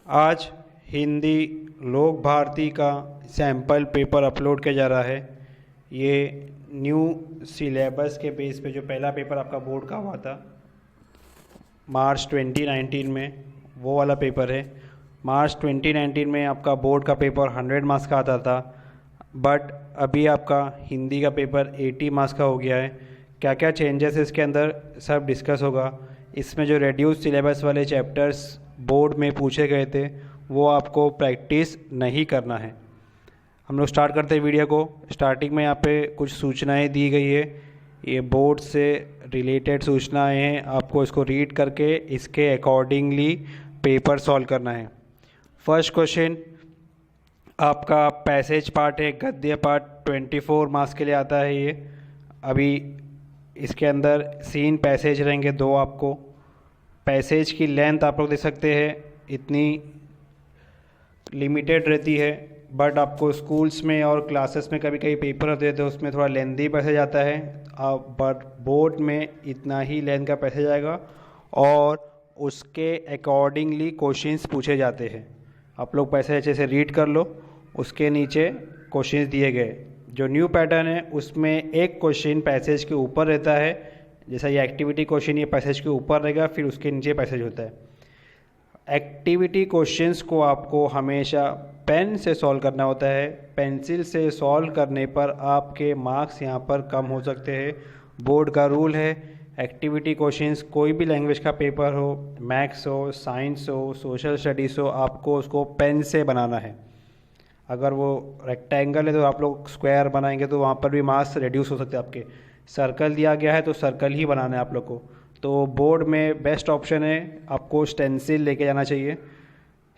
आज हिंदी लोक भारती का सैम्पल पेपर अपलोड किया जा रहा है। ये न्यू सिलेबस के बेस पे जो पहला पेपर आपका बोर्ड का हुआ था मार्च 2019 में, वो वाला पेपर है। मार्च 2019 में आपका बोर्ड का पेपर 100 मार्क्स का आता था, बट अभी आपका हिंदी का पेपर 80 मार्क्स का हो गया है। क्या क्या चेंजेस है इसके अंदर सब डिस्कस होगा। इसमें जो रेड्यूस सिलेबस वाले चैप्टर्स बोर्ड में पूछे गए थे वो आपको प्रैक्टिस नहीं करना है। हम लोग स्टार्ट करते हैं वीडियो को। स्टार्टिंग में यहाँ पे कुछ सूचनाएं दी गई है, ये बोर्ड से रिलेटेड सूचनाएं हैं। आपको इसको रीड करके इसके अकॉर्डिंगली पेपर सॉल्व करना है। फर्स्ट क्वेश्चन आपका पैसेज पार्ट है, गद्य पार्ट 24 मार्क्स के लिए आता है। ये अभी इसके अंदर सीन पैसेज रहेंगे दो। आपको पैसेज की लेंथ आप लोग देख सकते हैं इतनी लिमिटेड रहती है, बट आपको स्कूल्स में और क्लासेस में कभी कभी पेपर होते हैं तो उसमें थोड़ा लेंथी पैसेज आता है। बट बोर्ड में इतना ही लेंथ का पैसेज आएगा और उसके अकॉर्डिंगली क्वेश्चंस पूछे जाते हैं। आप लोग पैसेज अच्छे से रीड कर लो। उसके नीचे क्वेश्चंस दिए गए। जो न्यू पैटर्न है उसमें एक क्वेश्चन पैसेज के ऊपर रहता है, जैसा ये एक्टिविटी क्वेश्चन ये पैसेज के ऊपर रहेगा, फिर उसके नीचे पैसेज होता है। एक्टिविटी क्वेश्चंस को आपको हमेशा पेन से सॉल्व करना होता है। पेंसिल से सॉल्व करने पर आपके मार्क्स यहाँ पर कम हो सकते हैं। बोर्ड का रूल है एक्टिविटी क्वेश्चंस कोई भी लैंग्वेज का पेपर हो, मैथ्स हो, साइंस हो, सोशल स्टडीज़ हो, आपको उसको पेन से बनाना है। अगर वो रेक्टेंगल है तो आप लोग स्क्वायर बनाएंगे तो वहाँ पर भी मार्क्स रिड्यूस हो सकते हैं आपके। सर्कल दिया गया है तो सर्कल ही बनाना है आप लोग को। तो बोर्ड में बेस्ट ऑप्शन है आपको स्टेंसिल लेके जाना चाहिए।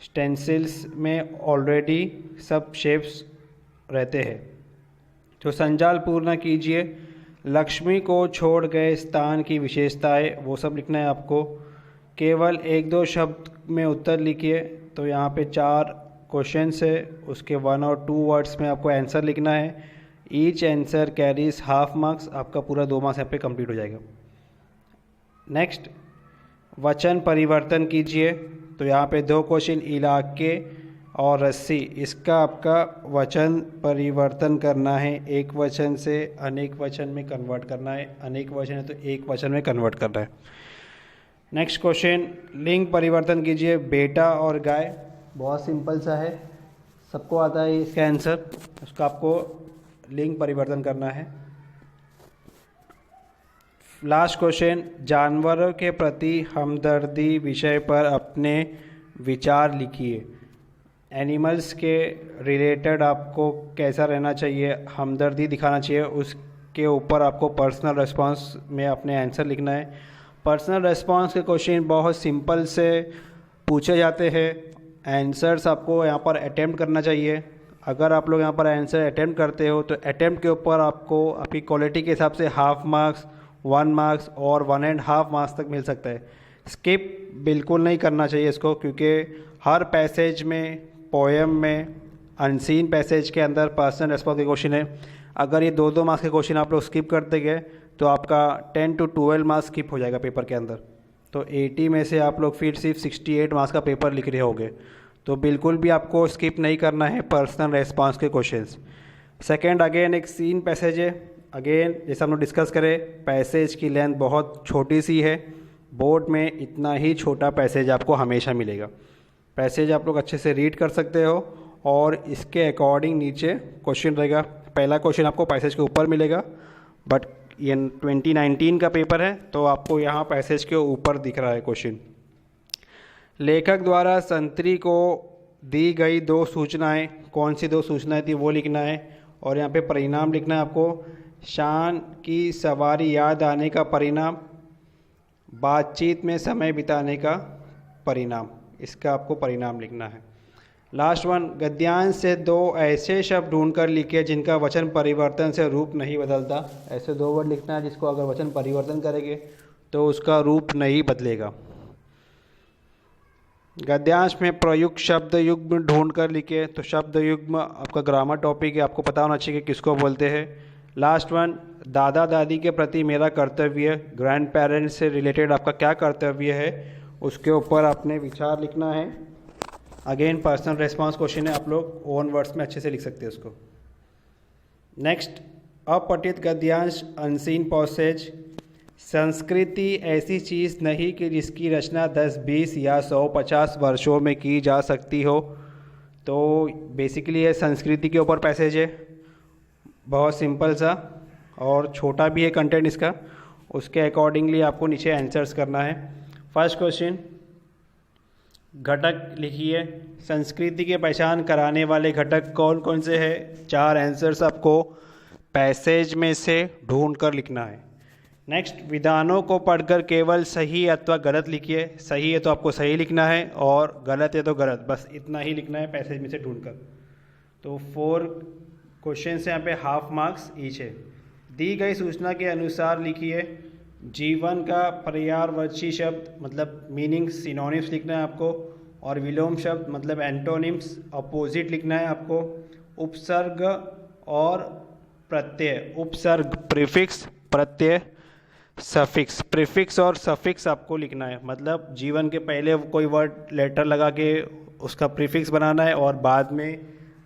स्टेंसिल्स में ऑलरेडी सब शेप्स रहते हैं। तो संजाल पूर्ण कीजिए। लक्ष्मी को छोड़ गए स्थान की विशेषताएं, वो सब लिखना है आपको। केवल एक दो शब्द में उत्तर लिखिए। तो यहाँ पे 4 क्वेश्चंस है, उसके 1 और 2 वर्ड्स में आपको आंसर लिखना है। Each answer carries half marks, आपका पूरा 2 मार्क्स यहाँ पे कंप्लीट हो जाएगा। नेक्स्ट, वचन परिवर्तन कीजिए। तो यहाँ पे 2 क्वेश्चन इलाके और रस्सी, इसका आपका वचन परिवर्तन करना है। एक वचन से अनेक वचन में कन्वर्ट करना है, अनेक वचन है तो एक वचन में कन्वर्ट करना है। नेक्स्ट क्वेश्चन, लिंग परिवर्तन कीजिए। बेटा और गाय, बहुत सिंपल सा है, सबको आता है इसका आंसर। उसका आपको लिंग परिवर्तन करना है। लास्ट क्वेश्चन, जानवरों के प्रति हमदर्दी विषय पर अपने विचार लिखिए। एनिमल्स के रिलेटेड आपको कैसा रहना चाहिए, हमदर्दी दिखाना चाहिए, उसके ऊपर आपको पर्सनल रेस्पॉन्स में अपने आंसर लिखना है। पर्सनल रेस्पॉन्स के क्वेश्चन बहुत सिंपल से पूछे जाते हैं। आंसर्स आपको यहाँ पर अटेम्प्ट करना चाहिए। अगर आप लोग यहाँ पर आंसर अटेम्प्ट करते हो तो अटेम्प्ट के ऊपर आपको आपकी क्वालिटी के हिसाब से हाफ मार्क्स, 1 मार्क्स और 1.5 मार्क्स तक मिल सकता है। स्किप बिल्कुल नहीं करना चाहिए इसको, क्योंकि हर पैसेज में, पोएम में, अनसीन पैसेज के अंदर पर्सनल रेस्पॉन्स के क्वेश्चन है। अगर ये 2-2 मार्क्स के क्वेश्चन आप लोग स्किप करते गए तो आपका 10 to 12 मार्क्स स्किप हो जाएगा पेपर के अंदर। तो 80 में से आप लोग फिर सिर्फ 68 मार्क्स का पेपर लिख रहे होगे। तो बिल्कुल भी आपको स्किप नहीं करना है पर्सनल रेस्पॉन्स के क्वेश्चंस। सेकंड, अगेन एक सीन पैसेज है। अगेन जैसा हम लोग डिस्कस करें, पैसेज की लेंथ बहुत छोटी सी है। बोर्ड में इतना ही छोटा पैसेज आपको हमेशा मिलेगा। पैसेज आप लोग अच्छे से रीड कर सकते हो और इसके अकॉर्डिंग नीचे क्वेश्चन रहेगा। पहला क्वेश्चन आपको पैसेज के ऊपर मिलेगा, बट ये 2019 का पेपर है तो आपको यहाँ पैसेज के ऊपर दिख रहा है क्वेश्चन। लेखक द्वारा संतरी को दी गई 2 सूचनाएं, कौन सी 2 सूचनाएं थी वो लिखना है। और यहाँ पे परिणाम लिखना है आपको। शान की सवारी याद आने का परिणाम, बातचीत में समय बिताने का परिणाम, इसका आपको परिणाम लिखना है। लास्ट वन, गद्यांश से 2 ऐसे शब्द ढूंढकर लिखे जिनका वचन परिवर्तन से रूप नहीं बदलता। ऐसे 2 वर्ड लिखना है जिसको अगर वचन परिवर्तन करेंगे तो उसका रूप नहीं बदलेगा। गद्यांश में प्रयुक्त शब्द युग्म ढूंढकर लिखे। तो शब्द युग्म आपका ग्रामर टॉपिक है, आपको पता होना चाहिए कि किसको बोलते हैं। लास्ट वन, दादा दादी के प्रति मेरा कर्तव्य, ग्रैंड पेरेंट्स से रिलेटेड आपका क्या कर्तव्य है, उसके ऊपर आपने विचार लिखना है। अगेन पर्सनल रेस्पॉन्स क्वेश्चन है, आप लोग ओन वर्ड्स में अच्छे से लिख सकते हैं उसको। नेक्स्ट, अपठित गद्यांश अनसीन पॉसेज। संस्कृति ऐसी चीज़ नहीं कि जिसकी रचना 10, 20 या 100, 50 वर्षों में की जा सकती हो। तो बेसिकली ये संस्कृति के ऊपर पैसेज है, बहुत सिंपल सा और छोटा भी है कंटेंट इसका। उसके अकॉर्डिंगली आपको नीचे आंसर्स करना है। फर्स्ट क्वेश्चन, घटक लिखिए। संस्कृति की पहचान कराने वाले घटक कौन कौन से हैं? 4 आंसर्स आपको पैसेज में से ढूंढ कर लिखना है। नेक्स्ट, विधानों को पढ़कर केवल सही अथवा गलत लिखिए। सही है तो आपको सही लिखना है और गलत है तो गलत, बस इतना ही लिखना है पैसेज में से ढूंढकर। तो 4 क्वेश्चन से यहाँ पे हाफ मार्क्स ईच है। दी गई सूचना के अनुसार लिखिए। जीवन का पर्यायवाची शब्द मतलब मीनिंग सिनोनिम्स लिखना है आपको, और विलोम शब्द मतलब एंटोनिम्स अपोजिट लिखना है आपको। उपसर्ग और प्रत्यय, उपसर्ग प्रीफिक्स, प्रत्यय सफिक्स। प्रीफिक्स और सफिक्स आपको लिखना है, मतलब जीवन के पहले कोई वर्ड लेटर लगा के उसका प्रीफिक्स बनाना है और बाद में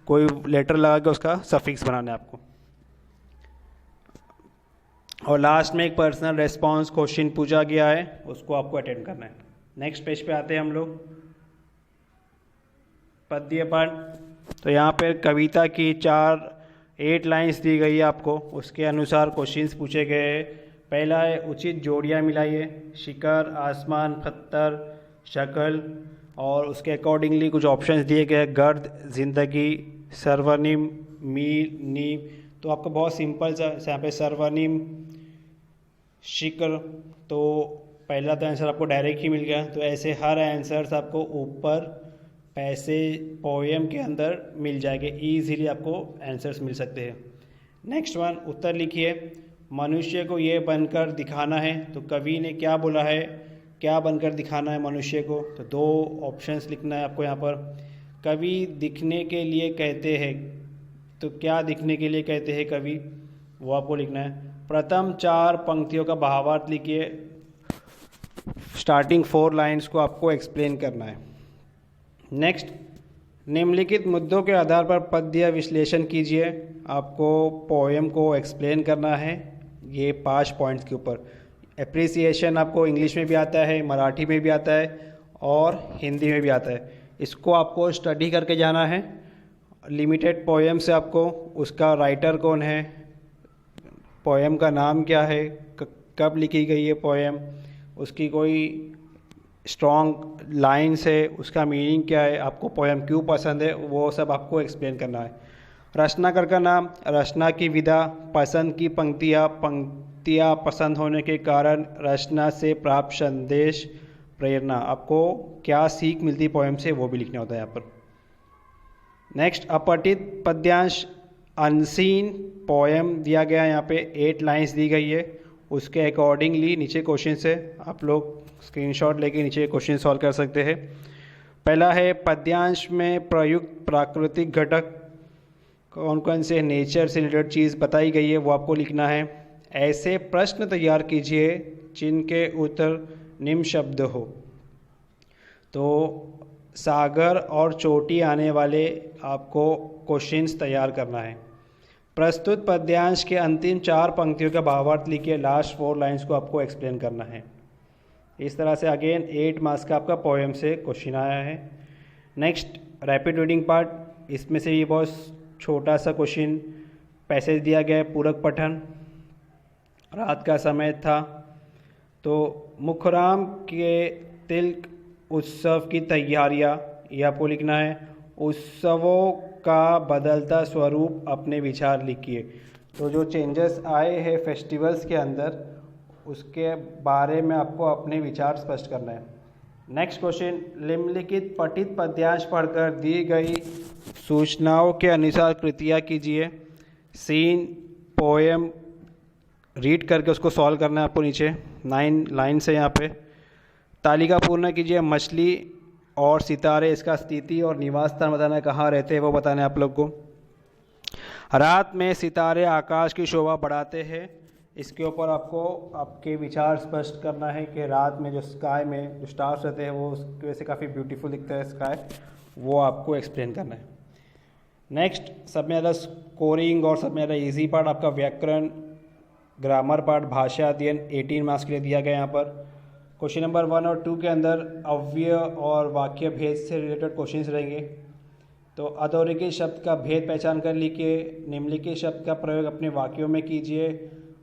कोई लेटर लगा के उसका सफिक्स बनाना है आपको। और लास्ट में एक पर्सनल रेस्पॉन्स क्वेश्चन पूछा गया है, उसको आपको अटेंड करना है। नेक्स्ट पेज पे आते हैं हम लोग, पद्य पाठ। तो यहाँ पे कविता की 8 लाइन्स दी गई है आपको, उसके अनुसार क्वेश्चंस पूछे गए हैं। पहला है उचित जोड़ियाँ मिलाइए। शिखर, आसमान, पत्थर, शक्ल, और उसके अकॉर्डिंगली कुछ ऑप्शंस दिए गए, गर्द, जिंदगी, सर्वनिम, मील, नीम। तो आपको बहुत सिंपल सा यहाँ पे सर्वनिम, शिखर, तो पहला तो आंसर आपको डायरेक्ट ही मिल गया। तो ऐसे हर आंसर्स आपको ऊपर पैसेज पोएम के अंदर मिल जाएंगे, ईजीली आपको आंसर्स मिल सकते हैं। नेक्स्ट वन, उत्तर लिखिए। मनुष्य को ये बनकर दिखाना है, तो कवि ने क्या बोला है, क्या बनकर दिखाना है मनुष्य को? तो 2 ऑप्शंस लिखना है आपको यहाँ पर। कवि दिखने के लिए कहते हैं, तो क्या दिखने के लिए कहते हैं कवि, वो आपको लिखना है। प्रथम 4 पंक्तियों का भावार्थ लिखिए। स्टार्टिंग 4 लाइन्स को आपको एक्सप्लेन करना है। नेक्स्ट, निम्नलिखित मुद्दों के आधार पर पद्य विश्लेषण कीजिए। आपको पोएम को एक्सप्लेन करना है ये 5 पॉइंट्स के ऊपर। एप्रिसिएशन आपको इंग्लिश में भी आता है, मराठी में भी आता है और हिंदी में भी आता है। इसको आपको स्टडी करके जाना है। लिमिटेड पोएम से आपको उसका राइटर कौन है, पोएम का नाम क्या है, कब लिखी गई है पोएम, उसकी कोई स्ट्रॉन्ग लाइन्स है, उसका मीनिंग क्या है, आपको पोएम क्यों पसंद है, वो सब आपको एक्सप्लेन करना है। रचनाकार का नाम, रचना की विधा, पसंद की पंक्तियाँ पसंद होने के कारण, रचना से प्राप्त संदेश, प्रेरणा, आपको क्या सीख मिलती है पोएम से, वो भी लिखना होता है यहाँ पर। नेक्स्ट, अपठित पद्यांश अनसीन पोएम दिया गया है, यहाँ पे 8 लाइन्स दी गई है। उसके अकॉर्डिंगली नीचे क्वेश्चन है, आप लोग स्क्रीनशॉट लेके नीचे क्वेश्चन सॉल्व कर सकते हैं। पहला है पद्यांश में प्रयुक्त प्राकृतिक घटक कौन कौन से नेचर से रिलेटेड चीज़ बताई गई है, वो आपको लिखना है। ऐसे प्रश्न तैयार कीजिए जिनके उत्तर निम्न शब्द हो। तो सागर और चोटी आने वाले आपको क्वेश्चंस तैयार करना है। प्रस्तुत पद्यांश के अंतिम 4 पंक्तियों का भावार्थ लिखिए। लास्ट 4 लाइन्स को आपको एक्सप्लेन करना है। इस तरह से अगेन 8 मार्क्स का आपका पोएम से क्वेश्चन आया है। Next, rapid reading part. इसमें से ये बहुत छोटा सा क्वेश्चन पैसेज दिया गया है, पूरक पठन। रात का समय था, तो मुखराम के तिलक उत्सव की तैयारियाँ, ये आपको लिखना है। उत्सवों का बदलता स्वरूप, अपने विचार लिखिए। तो जो चेंजेस आए हैं फेस्टिवल्स के अंदर, उसके बारे में आपको अपने विचार स्पष्ट करना है। नेक्स्ट क्वेश्चन, निम्नलिखित पठित पद्यांश पढ़कर दी गई सूचनाओं के अनुसार कृतियाँ कीजिए। सीन पोएम रीड करके उसको सॉल्व करना है आपको। नीचे 9 लाइन से यहाँ पे तालिका पूर्ण कीजिए। मछली और सितारे, इसका स्थिति और निवास स्थान बताना है, कहाँ रहते हैं वो बताना है आप लोग को। रात में सितारे आकाश की शोभा बढ़ाते हैं, इसके ऊपर आपको आपके विचार स्पष्ट करना है कि रात में जो स्काई में जो स्टार्स रहते हैं वो उसकी वजह से काफ़ी ब्यूटीफुल दिखता है स्काई, वो आपको एक्सप्लेन करना है। नेक्स्ट सब में ज़्यादा स्कोरिंग और सब में ज़्यादा ईजी पार्ट आपका व्याकरण, ग्रामर पार्ट, भाषा अध्ययन 18 मार्क्स के लिए दिया गया यहाँ पर। क्वेश्चन नंबर 1 और 2 के अंदर अव्यय और वाक्य भेद से रिलेटेड क्वेश्चंस रहेंगे। तो अधोरेखित शब्द का भेद पहचान कर लिखिए, निम्नलिखित शब्द का प्रयोग अपने वाक्यों में कीजिए,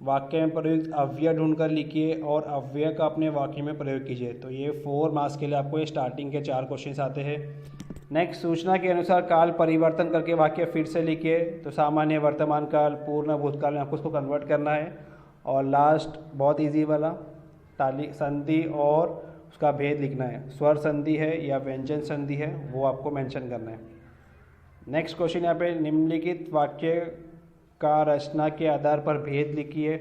वाक्य में प्रयुक्त अव्यय ढूंढ कर लिखिए और अव्यय का अपने वाक्य में प्रयोग कीजिए। तो ये 4 मार्क्स के लिए आपको ये स्टार्टिंग के 4 क्वेश्चंस आते हैं। नेक्स्ट सूचना के अनुसार काल परिवर्तन करके वाक्य फिर से लिखिए। तो सामान्य, वर्तमान काल, पूर्ण, भूतकाल में आपको उसको कन्वर्ट करना है। और लास्ट बहुत इजी वाला ताली संधि और उसका भेद लिखना है। स्वर संधि है या व्यंजन संधि है वो आपको मेंशन करना है। नेक्स्ट क्वेश्चन यहाँ पे निम्नलिखित वाक्य का रचना के आधार पर भेद लिखिए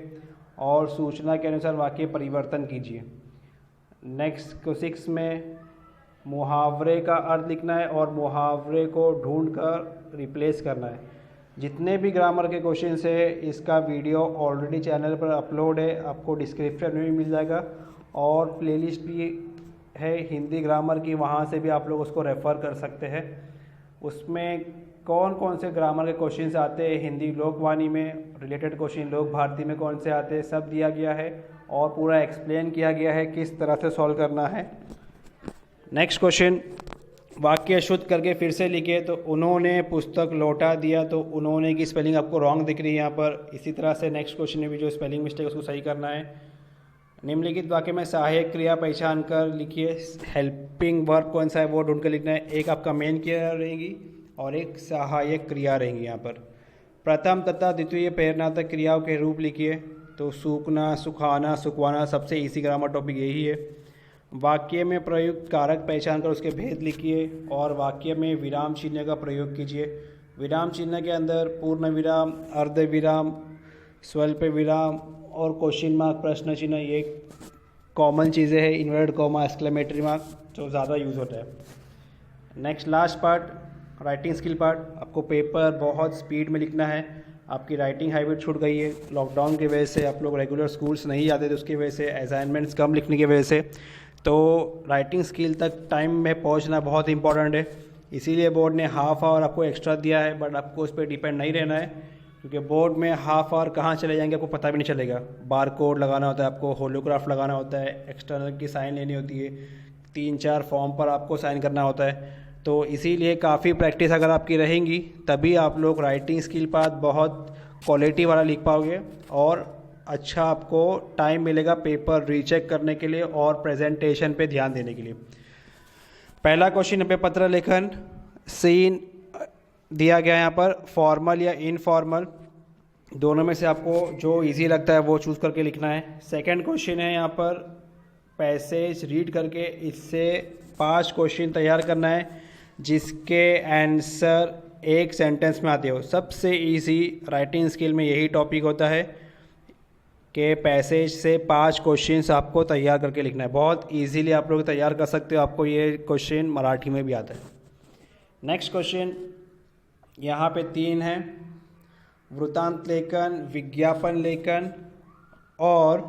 और सूचना के अनुसार वाक्य परिवर्तन कीजिए। नेक्स्ट 6 में मुहावरे का अर्थ लिखना है और मुहावरे को ढूंढकर रिप्लेस करना है। जितने भी ग्रामर के क्वेश्चंस है इसका वीडियो ऑलरेडी चैनल पर अपलोड है, आपको डिस्क्रिप्शन में भी मिल जाएगा और प्लेलिस्ट भी है हिंदी ग्रामर की, वहाँ से भी आप लोग उसको रेफ़र कर सकते हैं। उसमें कौन कौन से ग्रामर के क्वेश्चंस आते हैं, हिंदी लोकवाणी में रिलेटेड क्वेश्चन लोक भारती में कौन से आते हैं, सब दिया गया है और पूरा एक्सप्लेन किया गया है किस तरह से सॉल्व करना है। नेक्स्ट क्वेश्चन, वाक्य शुद्ध करके फिर से लिखिए। तो उन्होंने पुस्तक लौटा दिया, तो उन्होंने की स्पेलिंग आपको रॉन्ग दिख रही है यहाँ पर। इसी तरह से नेक्स्ट क्वेश्चन में भी जो स्पेलिंग मिस्टेक उसको सही करना है। निम्नलिखित वाक्य में सहायक क्रिया पहचान कर लिखिए। हेल्पिंग वर्ब कौन सा है वो ढूंढ कर लिखना है। एक आपका मेन क्रिया रहेगी और एक सहायक क्रिया रहेंगी यहाँ पर। प्रथम तथा द्वितीय प्रेरणात्मक क्रियाओं के रूप लिखिए। तो सूखना, सुखाना, सुखवाना, सबसे इजी ग्रामर टॉपिक यही है। वाक्य में प्रयुक्त कारक पहचान कर उसके भेद लिखिए और वाक्य में विराम चिन्ह का प्रयोग कीजिए। विराम चिन्ह के अंदर पूर्ण विराम, अर्ध विराम, स्वल्प विराम और क्वेश्चन मार्क, प्रश्न चिन्ह, ये कॉमन चीज़ें हैं। इन्वर्टेड कॉमा, एक्सक्लेमेटरी मार्क जो ज़्यादा यूज़ होता है। Next last part, writing skill part. आपको पेपर बहुत स्पीड में लिखना है। आपकी राइटिंग हैबिट छूट गई है लॉकडाउन की वजह से, आप लोग रेगुलर स्कूल्स नहीं जाते थे उसकी वजह से, असाइनमेंट्स कम लिखने की वजह से। तो राइटिंग स्किल तक टाइम में पहुंचना बहुत इंपॉर्टेंट है। इसीलिए बोर्ड ने हाफ आवर आपको एक्स्ट्रा दिया है, बट आपको उस पर डिपेंड नहीं रहना है क्योंकि बोर्ड में हाफ आवर कहाँ चले जाएंगे आपको पता भी नहीं चलेगा। बार कोड लगाना होता है आपको, होलोग्राफ लगाना होता है, एक्सटर्नल की साइन लेनी होती है, 3-4 फॉर्म पर आपको साइन करना होता है। तो इसीलिए काफ़ी प्रैक्टिस अगर आपकी रहेंगी तभी आप लोग राइटिंग स्किल पार्ट बहुत क्वालिटी वाला लिख पाओगे और अच्छा आपको टाइम मिलेगा पेपर रीचेक करने के लिए और प्रेजेंटेशन पे ध्यान देने के लिए। पहला क्वेश्चन पे पत्र लेखन सीन दिया गया यहाँ पर, फॉर्मल या इनफॉर्मल, दोनों में से आपको जो इजी लगता है वो चूज़ करके लिखना है। सेकंड क्वेश्चन है यहाँ पर पैसेज रीड करके इससे 5 क्वेश्चन तैयार करना है जिसके आंसर एक सेंटेंस में आते हो। सबसे इजी राइटिंग स्किल में यही टॉपिक होता है कि पैसेज से 5 क्वेश्चंस आपको तैयार करके लिखना है। बहुत इजीली आप लोग तैयार कर सकते हो, आपको ये क्वेश्चन मराठी में भी आता है। नेक्स्ट क्वेश्चन यहाँ पे 3 हैं, वृत्तांत लेखन, विज्ञापन लेखन और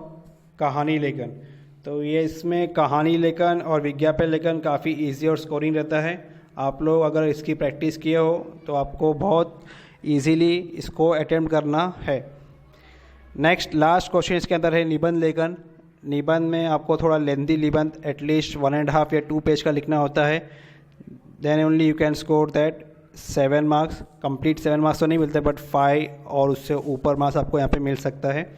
कहानी लेखन। तो ये इसमें कहानी लेखन और विज्ञापन लेखन काफ़ी इजी और स्कोरिंग रहता है। आप लोग अगर इसकी प्रैक्टिस किए हो तो आपको बहुत इजीली इसको अटेम्प्ट करना है। नेक्स्ट लास्ट क्वेश्चन इसके अंदर है निबंध लेखन। निबंध में आपको थोड़ा लेंथी निबंध एटलीस्ट 1.5 या 2 पेज का लिखना होता है। Then only you can score that 7 marks. Complete 7 marks तो नहीं मिलते बट 5 और उससे ऊपर मार्क्स आपको यहाँ पे मिल सकता है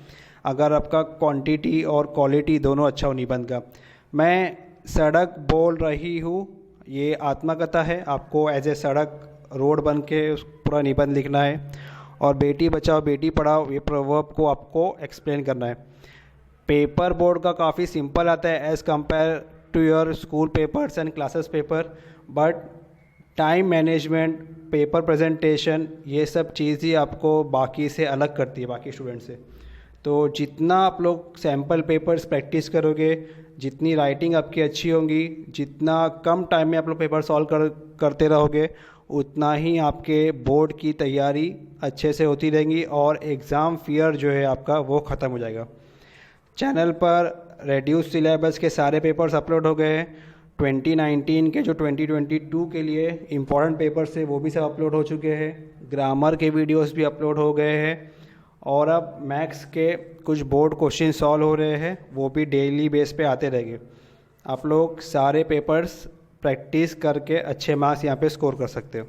अगर आपका क्वांटिटी और क्वालिटी दोनों अच्छा हो निबंध का। मैं सड़क बोल रही हूँ, ये आत्मकथा है, आपको एज ए सड़क रोड बन के पूरा निबंध लिखना है। और बेटी बचाओ बेटी पढ़ाओ ये प्रोवर्ब को आपको एक्सप्लेन करना है। पेपर बोर्ड का काफ़ी सिंपल आता है as compare to your school papers and classes paper, but time management, paper presentation, ये सब चीज़ ही आपको बाकी से अलग करती है, बाकी स्टूडेंट से। तो जितना आप लोग सैम्पल पेपर्स प्रैक्टिस करोगे, जितनी राइटिंग आपकी अच्छी होगी, जितना कम टाइम में आप लोग पेपर सॉल्व करते रहोगे, उतना ही आपके बोर्ड की तैयारी अच्छे से होती रहेंगी और एग्ज़ाम फियर जो है आपका वो ख़त्म हो जाएगा। चैनल पर रेड्यूस सिलेबस के सारे पेपर्स अपलोड हो गए हैं, 2019 के जो 2022 के लिए इम्पोर्टेंट पेपर्स थे वो भी सब अपलोड हो चुके हैं, ग्रामर के वीडियोस भी अपलोड हो गए हैं, और अब मैथ्स के कुछ बोर्ड क्वेश्चन सॉल्व हो रहे हैं, वो भी डेली बेस पे आते रहेंगे। आप लोग सारे पेपर्स प्रैक्टिस करके अच्छे मार्क्स यहाँ पे स्कोर कर सकते हो।